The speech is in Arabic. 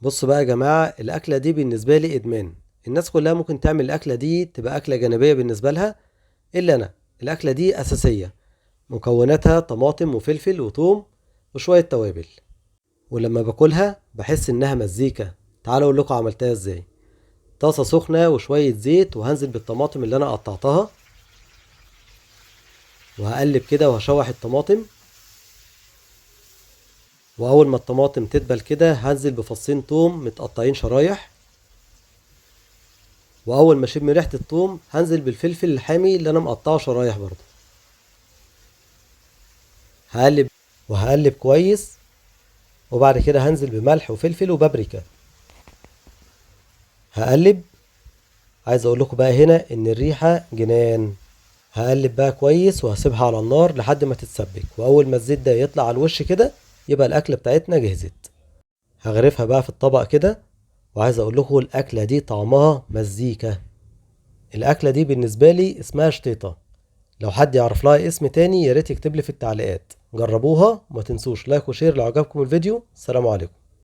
بصوا بقى يا جماعة، الأكلة دي بالنسبة لي إدمان. الناس كلها ممكن تعمل الأكلة دي تبقى أكلة جانبية بالنسبة لها، إلا أنا. الأكلة دي أساسية. مكوناتها طماطم وفلفل وثوم وشوية توابل، ولما باكلها بحس إنها مزيكا. تعالوا أقول لكم عملتها إزاي. طاسة سخنة وشوية زيت، وهنزل بالطماطم اللي أنا قطعتها، وهقلب كده وهشوح الطماطم. وأول ما الطماطم تدبل كده هنزل بفصين توم متقطعين شرايح. واول ما اشم ريحه الثوم هنزل بالفلفل الحامي اللي انا مقطعه شرايح برضه. هقلب وهقلب كويس، وبعد كده هنزل بملح وفلفل وبابريكا. هقلب. عايز اقول لكم بقى هنا ان الريحه جنان. هقلب بقى كويس وهسيبها على النار لحد ما تتسبك، واول ما الزيت ده يطلع على الوش كده يبقى الاكله بتاعتنا جهزت. هغرفها بقى في الطبق كده. وعايز اقول لكم الاكله دي طعمها مزيكا. الاكله دي بالنسبه لي اسمها شطيطه. لو حد يعرف لها اسم تاني ياريت يكتب لي في التعليقات. جربوها وما تنسوش لايك وشير لو عجبكم الفيديو. السلام عليكم.